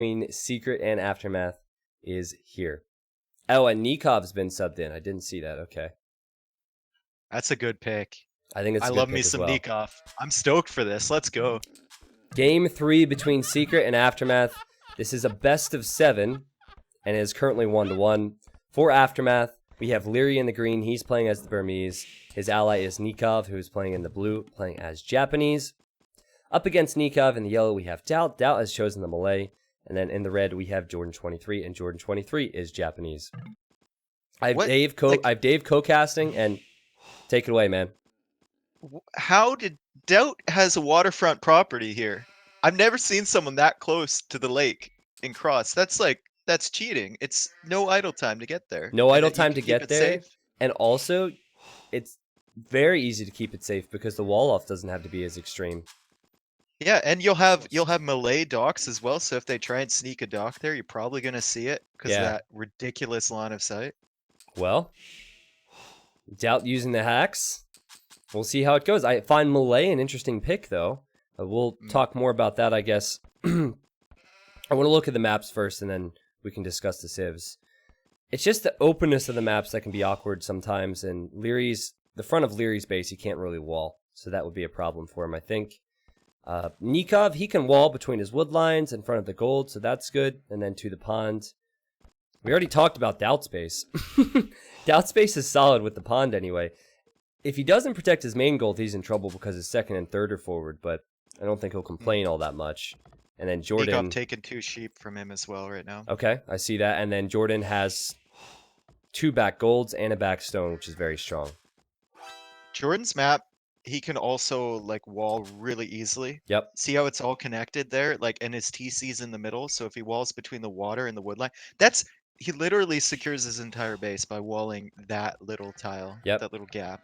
between Secret and Aftermath is here. Oh, and Nikov's been subbed in. I didn't see that. Okay. That's a good pick. I think it's a I good love pick me as some well. Nikov. I'm stoked for this. Let's go. Game 3 between Secret and Aftermath. This is a best of 7 and is currently 1-1. For Aftermath, we have Leary in the green. He's playing as the Burmese. His ally is Nikov, who's playing in the blue, playing as Japanese. Up against Nikov in the yellow, we have Doubt. Doubt has chosen the Malay. And then in the red, we have Jordan 23, and Jordan 23 is Japanese. I have Dave co-casting, and take it away, man. How did Doubt has a waterfront property here? I've never seen someone that close to the lake in Cross. That's cheating. It's no idle time to get there. No idle You time can to keep get it there. safe. And also, it's very easy to keep it safe because the wall off doesn't have to be as extreme. Yeah, and you'll have Malay docks as well. So if they try and sneak a dock there, you're probably gonna see it because of that ridiculous line of sight. Well, Doubt using the hacks. We'll see how it goes. I find Malay an interesting pick, though. We'll talk more about that, I guess. I want to look at the maps first, and then we can discuss the civs. It's just the openness of the maps that can be awkward sometimes, and the front of Leary's base, he can't really wall, so that would be a problem for him, I think. Nikov, he can wall between his wood lines in front of the gold, so that's good, and then to the pond. We already talked about Doubt Space. Doubt Space is solid with the pond anyway. If he doesn't protect his main gold, he's in trouble because his second and third are forward, but I don't think he'll complain all that much. And then Jordan... Nikov taking 2 sheep from him as well right now. Okay, I see that. And then Jordan has 2 back golds and a back stone, which is very strong. Jordan's map, he can also like wall really easily. Yep. See how it's all connected there? And his TC's in the middle, so if he walls between the water and the wood line, he literally secures his entire base by walling that little tile, that little gap.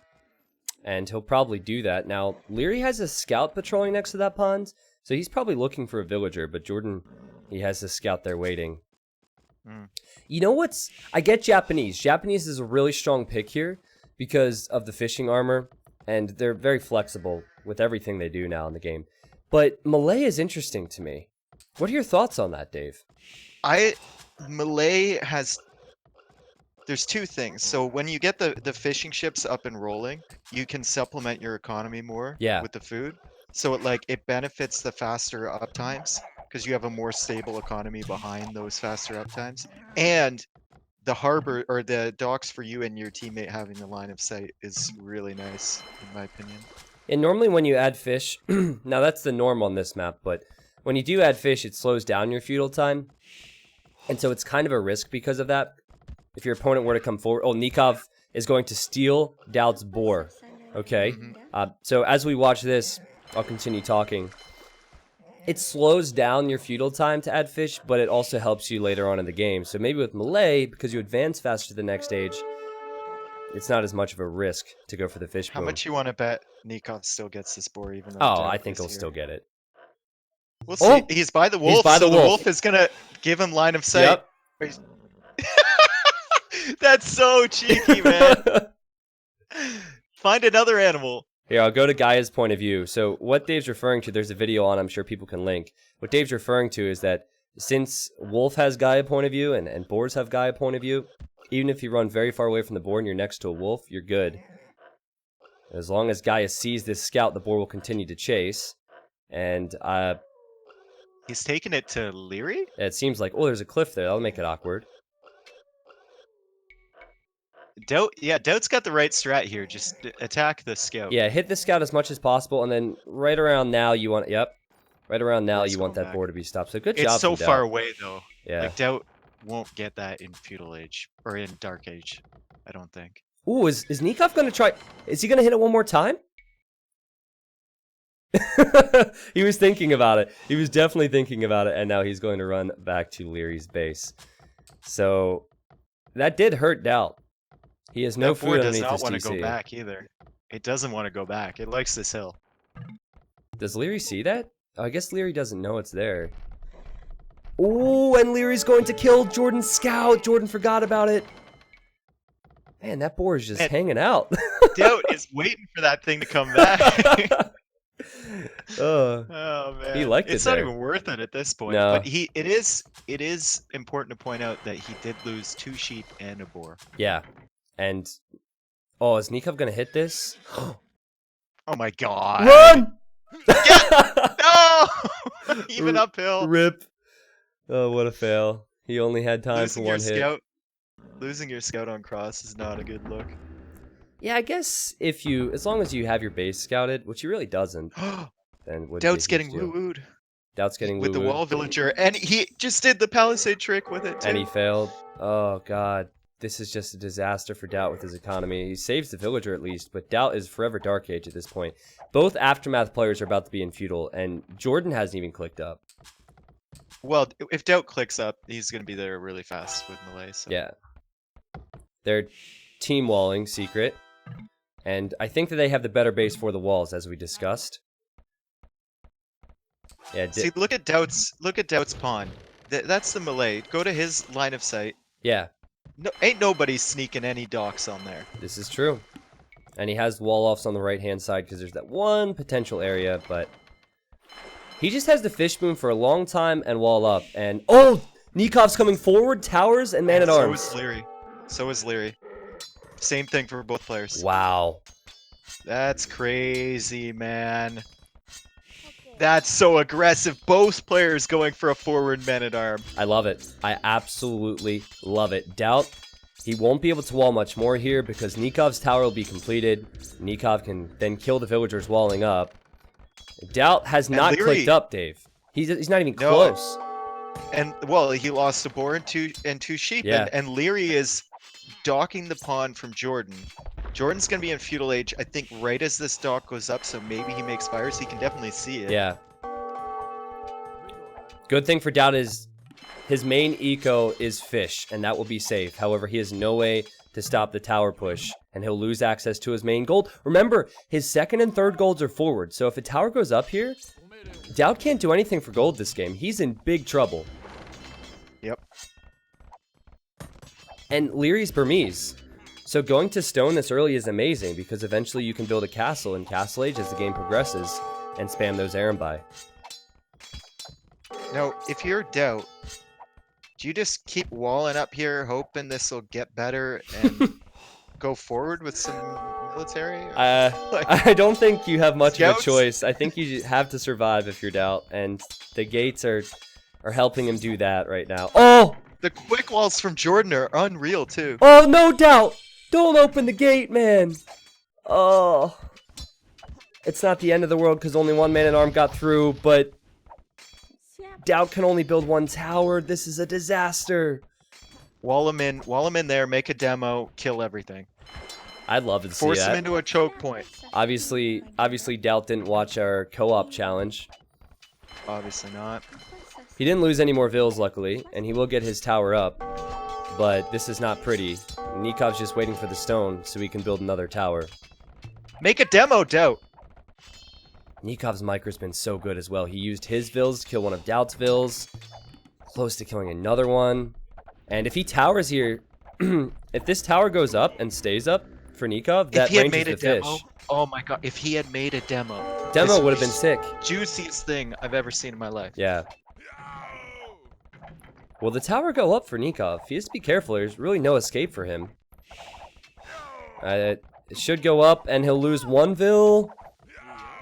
And he'll probably do that. Now, Leary has a scout patrolling next to that pond, so he's probably looking for a villager, but Jordan, he has a scout there waiting. You know what's... I get Japanese. Japanese is a really strong pick here because of the fishing armor, and they're very flexible with everything they do now in the game. But Malay is interesting to me. What are your thoughts on that, Dave? Malay has... There's 2 things. So when you get the fishing ships up and rolling, you can supplement your economy more with the food. So it benefits the faster uptimes because you have a more stable economy behind those faster uptimes. And the harbor or the docks for you and your teammate having the line of sight is really nice, in my opinion. And normally when you add fish, now that's the norm on this map, but when you do add fish, it slows down your feudal time. And so it's kind of a risk because of that. If your opponent were to come forward... Oh, Nikov is going to steal Doubt's boar. Okay. So as we watch this, I'll continue talking. It slows down your feudal time to add fish, but it also helps you later on in the game. So maybe with Malay, because you advance faster to the next stage, it's not as much of a risk to go for the fish boom. How much you want to bet Nikov still gets this boar even though... Oh, I think he'll still get it. We'll see. He's by the wolf, so the wolf is going to give him line of sight. Yep. That's so cheeky, man. Find another animal. Here, I'll go to Gaia's point of view. So what Dave's referring to, there's a video on, I'm sure people can link. What Dave's referring to is that since Wolf has Gaia point of view and boars have Gaia point of view, even if you run very far away from the boar and you're next to a wolf, you're good. As long as Gaia sees this scout, the boar will continue to chase. And he's taking it to Leary? It seems like, oh, there's a cliff there. That'll make it awkward. Doubt's got the right strat here. Just attack the scout. Yeah, hit the scout as much as possible, and then right around now you want... Right around now you want that boar to be stopped. So good job. It's so far away, though. Yeah. Doubt won't get that in Feudal Age. Or in Dark Age, I don't think. Ooh, is Nikov going to try... Is he going to hit it one more time? He was thinking about it. He was definitely thinking about it, and now he's going to run back to Leary's base. So, that did hurt Doubt. He has no food underneath his TC. It does not want to go back either. It doesn't want to go back. It likes this hill. Does Leary see that? Oh, I guess Leary doesn't know it's there. Ooh, and Leary's going to kill Jordan's scout. Jordan forgot about it. Man, that boar is just hanging out. Doubt is waiting for that thing to come back. Oh He man, liked it it's not there. even worth it at this point. No. But it is important to point out that he did lose 2 sheep and a boar. Yeah, and is Nikov gonna hit this? Oh my god! Run! No! Even uphill. Rip. Oh, what a fail. He only had time for one hit. Losing your scout on cross is not a good look. Yeah, I guess as long as you have your base scouted, which he really doesn't, then would Doubt's be a huge getting deal. woo-wooed. Doubt's getting with the woo-wooed. wall villager, and he just did the palisade trick with it too. And he failed. Oh god, this is just a disaster for Doubt with his economy. He saves the villager at least, but Doubt is forever Dark Age at this point. Both Aftermath players are about to be in feudal, and Jordan hasn't even clicked up. Well, if Doubt clicks up, he's gonna be there really fast with melee. So. Yeah, they're team walling secret, and I think that they have the better base for the walls, as we discussed. Yeah. See, look at Doubt's pawn. That's the melee. Go to his line of sight. Yeah. No, ain't nobody sneaking any docks on there. This is true. And he has wall offs on the right hand side because there's that one potential area, but he just has the fish boom for a long time and wall up. And Nikov's coming forward, towers, and man at arms. So is Leary. Same thing for both players. Wow. That's crazy, man. That's so aggressive. Both players going for a forward man-at-arm. I love it. I absolutely love it. Doubt, he won't be able to wall much more here because Nikov's tower will be completed. Nikov can then kill the villagers walling up. Doubt has not clicked up, Dave. He's not even close. And, well, he lost a boar and two sheep. Yeah. And Leary is docking the pawn from Jordan. Jordan's going to be in feudal age, I think, right as this dock goes up, so maybe he makes fires. He can definitely see it. Yeah. Good thing for Doubt is his main eco is fish, and that will be safe. However, he has no way to stop the tower push, and he'll lose access to his main gold. Remember, his second and third golds are forward, so if a tower goes up here, Doubt can't do anything for gold this game. He's in big trouble. Yep. And Leary's Burmese. So going to stone this early is amazing because eventually you can build a castle in Castle Age as the game progresses and spam those errand by. Now, if you're Doubt, do you just keep walling up here, hoping this will get better and go forward with some military? I don't think you have much Scouts? of a choice. I think you have to survive if you're Doubt, and the gates are helping him do that right now. Oh! The quick walls from Jordan are unreal, too. Oh, no Doubt! Don't open the gate, man! Oh. It's not the end of the world because only one man-at-arm got through, but Doubt can only build one tower. This is a disaster. Wall him in there, make a demo, kill everything. I'd love to see that. Force him into a choke point. Obviously, Doubt didn't watch our co-op challenge. Obviously not. He didn't lose any more vills, luckily, and he will get his tower up. But this is not pretty. Nikov's just waiting for the stone so he can build another tower. Make a demo, Doubt. Nikov's micro's been so good as well. He used his vills to kill one of Doubt's vills. Close to killing another one. And if he towers here, if this tower goes up and stays up for Nikov, that ranges the fish. Oh my god, if he had made a demo. Demo would have been sick. Juiciest thing I've ever seen in my life. Yeah. Will the tower go up for Nikov? He has to be careful. There's really no escape for him. It should go up, and he'll lose one vill.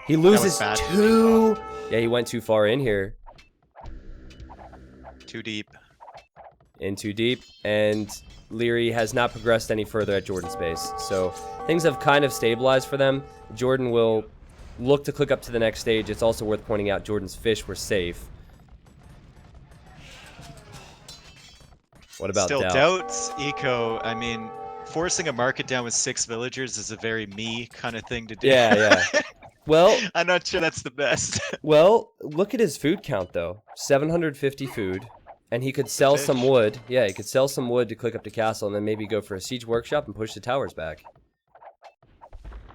He loses two. Yeah, he went too far in here. Too deep. In too deep, and Leary has not progressed any further at Jordan's base. So things have kind of stabilized for them. Jordan will look to click up to the next stage. It's also worth pointing out Jordan's fish were safe. What about Still, Doubt? Doubt's eco, I mean, forcing a market down with 6 villagers is a very me kind of thing to do. Yeah, yeah. Well, I'm not sure that's the best. Well, look at his food count, though. 750 food. And he could sell some wood. Yeah, he could sell some wood to click up to castle and then maybe go for a siege workshop and push the towers back.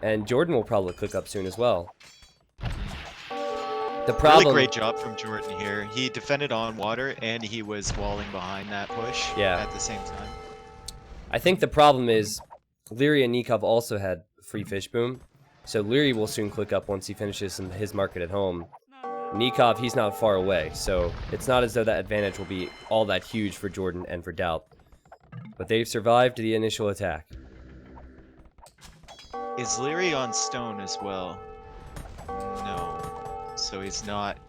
And Jordan will probably click up soon as well. The problem... Really great job from Jordan here. He defended on water and he was walling behind that push at the same time. I think the problem is Leary and Nikov also had free fish boom. So Leary will soon click up once he finishes his market at home. Nikov, he's not far away, so it's not as though that advantage will be all that huge for Jordan and for Doubt. But they've survived the initial attack. Is Leary on stone as well? No. So he's not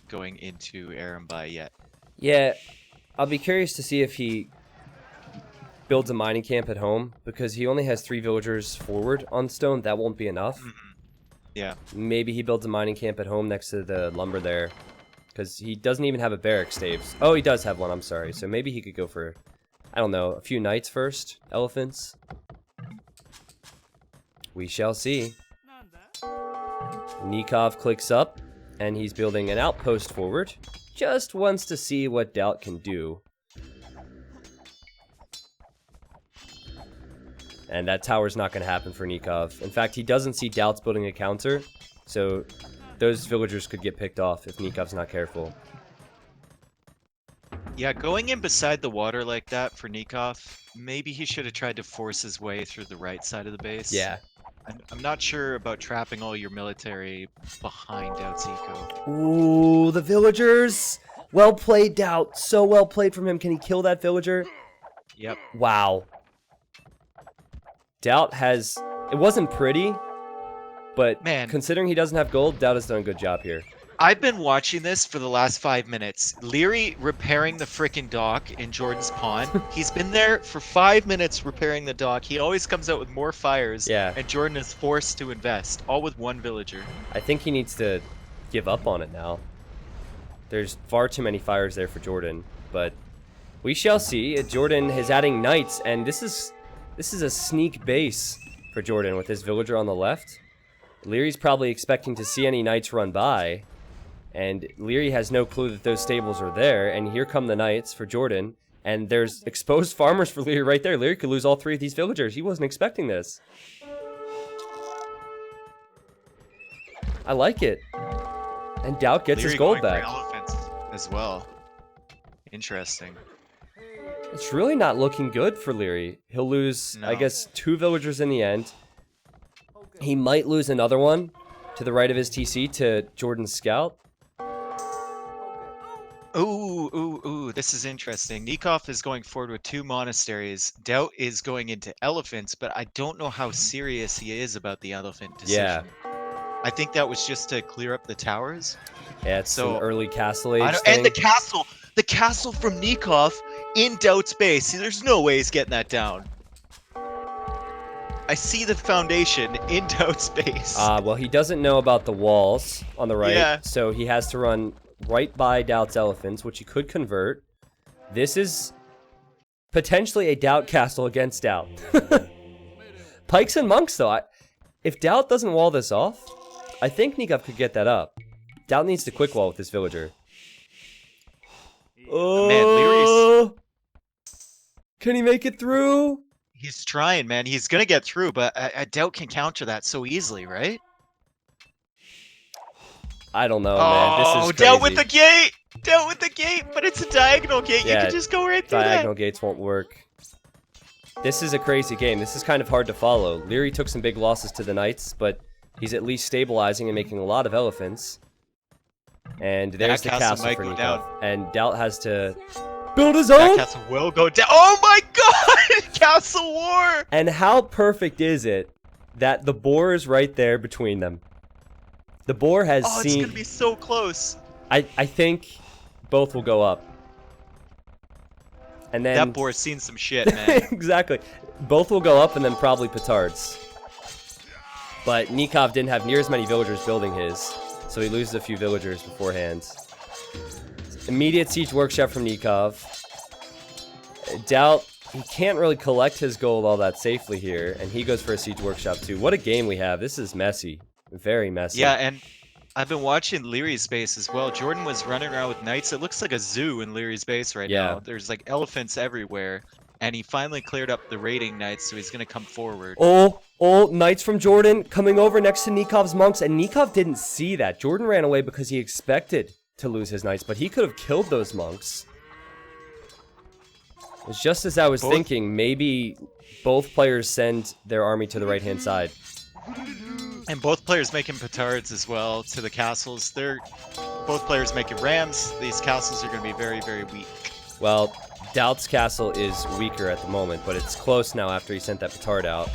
going into Arumbai yet. Yeah, I'll be curious to see if he builds a mining camp at home, because he only has 3 villagers forward on stone. That won't be enough. Yeah. Maybe he builds a mining camp at home next to the lumber there, because he doesn't even have a barracks, Staves. Oh, he does have one, I'm sorry. So maybe he could go for, I don't know, a few knights first? Elephants? We shall see. Nikov clicks up, and he's building an outpost forward. Just wants to see what Doubt can do. And that tower's not going to happen for Nikov. In fact, he doesn't see Doubt's building a counter, so those villagers could get picked off if Nikov's not careful. Yeah, going in beside the water like that for Nikov, maybe he should have tried to force his way through the right side of the base. Yeah. I'm not sure about trapping all your military behind Doubt's eco. Ooh, the villagers! Well played, Doubt. So well played from him. Can he kill that villager? Yep. Wow. Doubt has... It wasn't pretty, but man, considering he doesn't have gold, Doubt has done a good job here. I've been watching this for the last 5 minutes. Leary repairing the frickin' dock in Jordan's pond. He's been there for 5 minutes repairing the dock. He always comes out with more fires. Yeah. And Jordan is forced to invest, all with 1 villager. I think he needs to give up on it now. There's far too many fires there for Jordan, but we shall see. Jordan is adding knights, and this is a sneak base for Jordan with his villager on the left. Leary's probably expecting to see any knights run by, and Leary has no clue that those stables are there, and here come the knights for Jordan, and there's exposed farmers for Leary right there. Leary could lose all 3 of these villagers. He wasn't expecting this. I like it. And Doubt gets Leary his gold going back. for elephants as well. Interesting. It's really not looking good for Leary. He'll lose, No. I guess, 2 villagers in the end. He might lose another one to the right of his TC to Jordan's scout. Ooh, this is interesting. Nikov is going forward with 2 monasteries. Doubt is going into elephants, but I don't know how serious he is about the elephant decision. Yeah. I think that was just to clear up the towers. Yeah, it's So, an early castle age thing. And the castle from Nikov in Doubt's base. See, there's no way he's getting that down. I see the foundation in Doubt's base. Well, he doesn't know about the walls on the right, Yeah. so he has to run right by Doubt's elephants, which he could convert. This is potentially a Doubt castle against Doubt. Pikes and monks, though. If Doubt doesn't wall this off, I think Nikov could get that up. Doubt needs to quick wall with this villager. Oh, Man, Leary's... Can he make it through? He's trying, man. He's gonna get through, but I Doubt can counter that so easily, right? I don't know, man. This is crazy. Doubt with the gate! Doubt with the gate, but it's a diagonal gate. Yeah, you can just go right through diagonal gates won't work. This is a crazy game. This is kind of hard to follow. Leary took some big losses to the knights, but he's at least stabilizing and making a lot of elephants. And there's the castle for Nikov. And Doubt has to build his own. That castle will go down. Oh my god! Castle war! And how perfect is it that the boar is right there between them? The boar has seen... it's gonna be so close. I think both will go up. And then... That boar's seen some shit, man. Exactly. Both will go up and then probably petards. But Nikov didn't have near as many villagers building his, so he loses a few villagers beforehand. Immediate siege workshop from Nikov. Doubt he can't really collect his gold all that safely here, and he goes for a siege workshop too. What a game we have. This is messy. Very messy. Yeah, and I've been watching Leary's base as well. Jordan was running around with knights. It looks like a zoo in Leary's base right now. There's like elephants everywhere. And he finally cleared up the raiding knights, so he's going to come forward. Oh, knights from Jordan coming over next to Nikov's monks. And Nikov didn't see that. Jordan ran away because he expected to lose his knights, but he could have killed those monks. It's just as I was thinking, maybe both players send their army to the right-hand side. And both players making petards as well to the castles. They're both players making rams. These castles are going to be very, very weak. Well, Doubt's castle is weaker at the moment, but it's close now after he sent that petard out.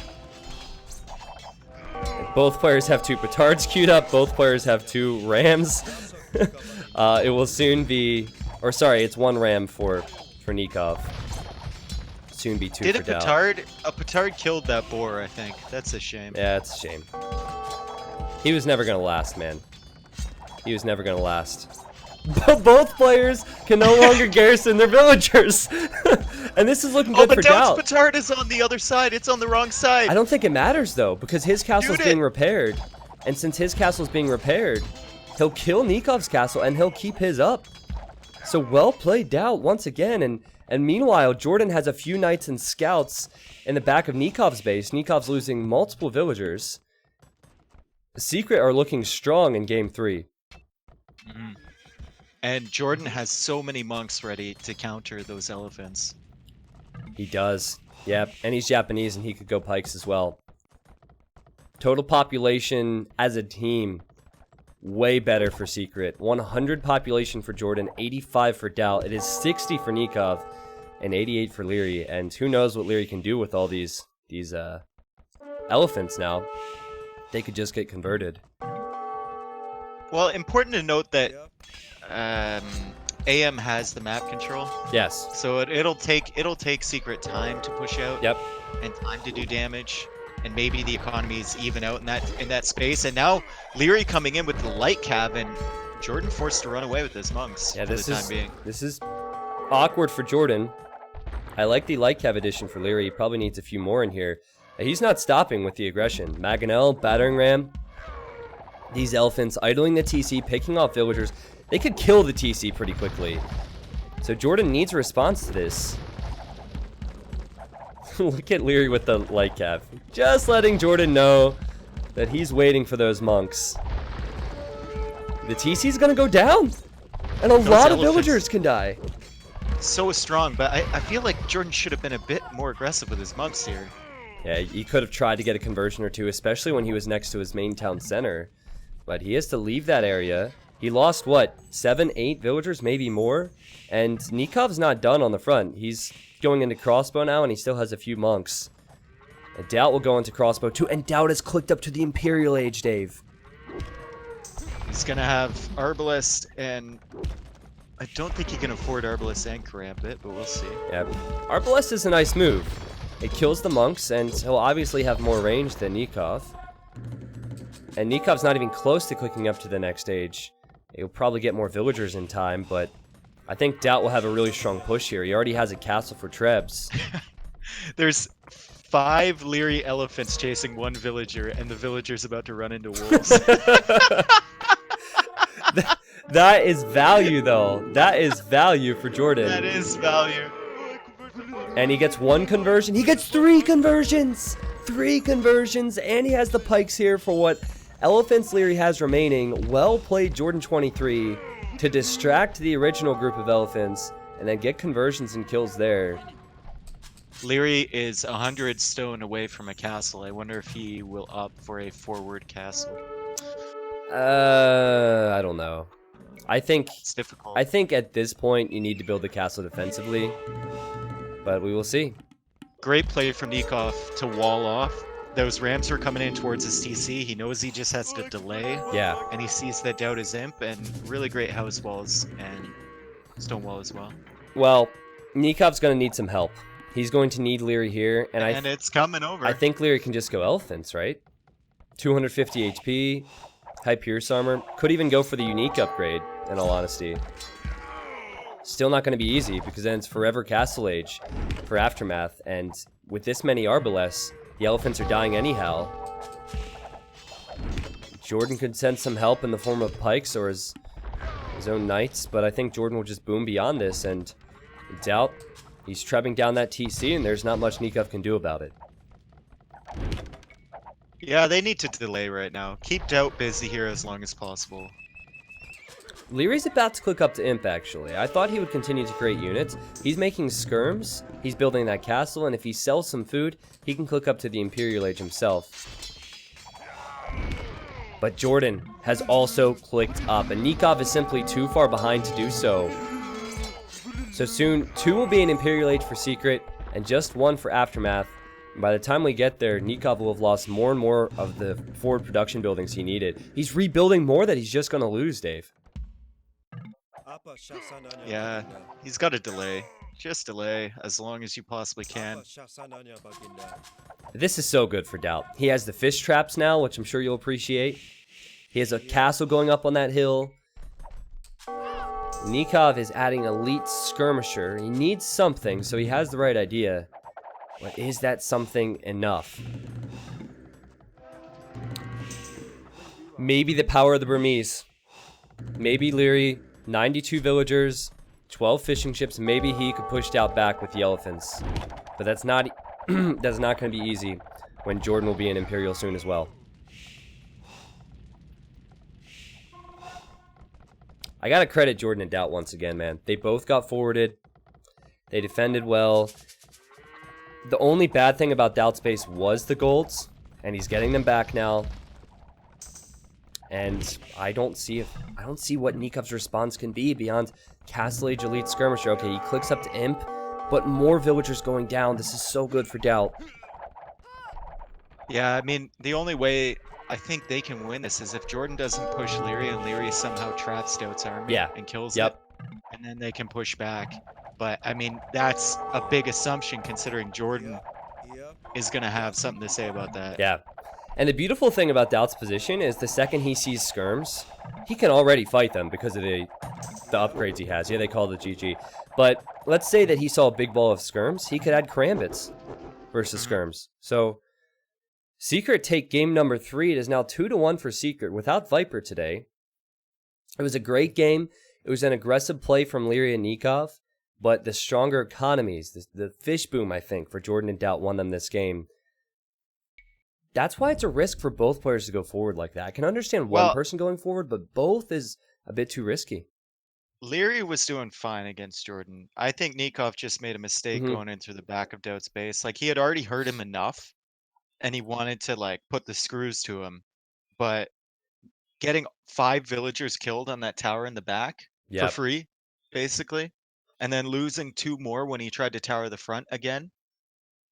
And both players have 2 petards queued up. Both players have 2 rams. It will soon be, or sorry, it's 1 ram for Nikov. Soon be 2 for Doubt. A petard killed that boar, I think. That's a shame. Yeah, it's a shame. He was never gonna last, man. He was never gonna last. But both players can no longer garrison their villagers. And this is looking good for Doubt. Doubt's petard is on the other side. It's on the wrong side. I don't think it matters, though, because his castle's being repaired. And since his castle's being repaired, he'll kill Nikov's castle and he'll keep his up. So well played, Doubt, once again. And meanwhile, Jordan has a few knights and scouts in the back of Nikov's base. Nikov's losing multiple villagers. Secret are looking strong in game 3. Mm-hmm. And Jordan has so many monks ready to counter those elephants. He does. Yep, and he's Japanese and he could go pikes as well. Total population as a team, way better for Secret. 100 population for Jordan, 85 for Doubt. It is 60 for Nikov, and 88 for Leary. And who knows what Leary can do with all these elephants now. They could just get converted. Well, important to note that AM has the map control. Yes. So it'll take Secret time to push out. Yep. And time to do damage, and maybe the economies even out in that space. And now Leary coming in with the light cav, and Jordan forced to run away with his monks. Yeah, for the time being. This is awkward for Jordan. I like the light cav addition for Leary. He probably needs a few more in here. He's not stopping with the aggression. Maganel, battering ram. These elephants idling the TC, picking off villagers. They could kill the TC pretty quickly. So Jordan needs a response to this. Look at Leary with the light cav. Just letting Jordan know that he's waiting for those monks. The TC's gonna go down. And a lot of villagers can die. So strong, but I feel like Jordan should have been a bit more aggressive with his monks here. Yeah, he could have tried to get a conversion or two, especially when he was next to his main town center. But he has to leave that area. He lost, what, 7, 8 villagers, maybe more? And Nikov's not done on the front. He's going into crossbow now, and he still has a few monks. And Doubt will go into crossbow too, and Doubt has clicked up to the Imperial Age, Dave. He's going to have Arbalest, and I don't think he can afford Arbalest and Karambit, but we'll see. Yeah, Arbalest is a nice move. It kills the monks, and he'll obviously have more range than Nikov. And Nikov's not even close to clicking up to the next stage. He'll probably get more villagers in time, but I think Doubt will have a really strong push here. He already has a castle for Trebs. There's 5 Leary elephants chasing 1 villager, and the villager's about to run into wolves. That is value, though. That is value for Jordan. That is value. And he gets 1 conversion. He gets 3 conversions! 3 conversions, and he has the pikes here for what elephants Leary has remaining. Well played, Jordan 23, to distract the original group of elephants and then get conversions and kills there. Leary is 100 stone away from a castle. I wonder if he will opt for a forward castle. I don't know. I think it's difficult. I think at this point you need to build the castle defensively, but we will see. Great play from Nikov to wall off. Those rams were coming in towards his TC. He knows he just has to delay. Yeah. And he sees that Doubt is imp, and really great house walls and stone wall as well. Well, Nikov's going to need some help. He's going to need Leary here, and it's coming over. I think Leary can just go elephants, right? 250 HP, high pierce armor. Could even go for the unique upgrade, in all honesty. Still not going to be easy, because then it's forever Castle Age for Aftermath, and with this many Arbalests, the elephants are dying anyhow. Jordan could send some help in the form of pikes or his own knights, but I think Jordan will just boom beyond this, and Doubt, he's trebbing down that TC, and there's not much Nikov can do about it. Yeah, they need to delay right now. Keep Doubt busy here as long as possible. Leary's about to click up to Imp, actually. I thought he would continue to create units. He's making skirms, he's building that castle, and if he sells some food, he can click up to the Imperial Age himself. But Jordan has also clicked up, and Nikov is simply too far behind to do so. So soon, 2 will be an Imperial Age for Secret, and just 1 for Aftermath. And by the time we get there, Nikov will have lost more and more of the forward production buildings he needed. He's rebuilding more that he's just going to lose, Dave. Yeah, he's got to delay. Just delay as long as you possibly can. This is so good for Doubt. He has the fish traps now, which I'm sure you'll appreciate. He has a castle going up on that hill. Nikov is adding elite skirmisher. He needs something, so he has the right idea. But is that something enough? Maybe the power of the Burmese. Maybe Leary, 92 villagers, 12 fishing ships. Maybe he could push Doubt back with the elephants. But that's not going to be easy when Jordan will be in Imperial soon as well. I gotta credit Jordan and Doubt once again, man. They both got forwarded. They defended well. The only bad thing about Doubt's base was the golds, and he's getting them back now. And I don't see what Nikov's response can be beyond Castle Age Elite Skirmisher. Okay, he clicks up to Imp, but more villagers going down. This is so good for Doubt. Yeah, I mean, the only way I think they can win this is if Jordan doesn't push Leary and Leary somehow traps Doubt's army and kills it, and then they can push back. But I mean, that's a big assumption considering Jordan is going to have something to say about that. Yeah. And the beautiful thing about Doubt's position is the second he sees skirms, he can already fight them because of the upgrades he has. Yeah, they call it GG. But let's say that he saw a big ball of skirms, he could add Karambits versus skirms. So Secret take game number 3. It is now 2-1 for Secret without Viper today. It was a great game. It was an aggressive play from Leary and Nikov, but the stronger economies, the fish boom, I think, for Jordan and Doubt won them this game. That's why it's a risk for both players to go forward like that. I can understand one person going forward, but both is a bit too risky. Leary was doing fine against Jordan. I think Nikov just made a mistake going into the back of Doubt's base. Like, he had already hurt him enough, and he wanted to, like, put the screws to him. But getting 5 villagers killed on that tower in the back for free, basically, and then losing 2 more when he tried to tower the front again,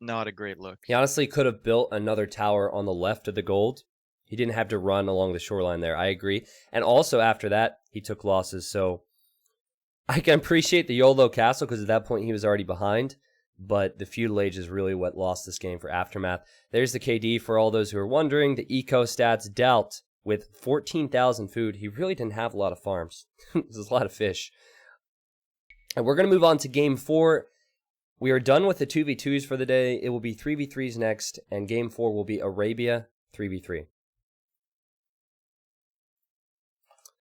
not a great look. He honestly could have built another tower on the left of the gold. He didn't have to run along the shoreline there. I agree. And also after that, he took losses. So I can appreciate the YOLO castle because at that point he was already behind. But the feudal age is really what lost this game for Aftermath. There's the KD for all those who are wondering. The eco stats Doubt with 14,000 food. He really didn't have a lot of farms. There's a lot of fish. And we're going to move on to game 4. We are done with the 2v2s for the day. It will be 3v3s next, and game 4 will be Arabia 3v3.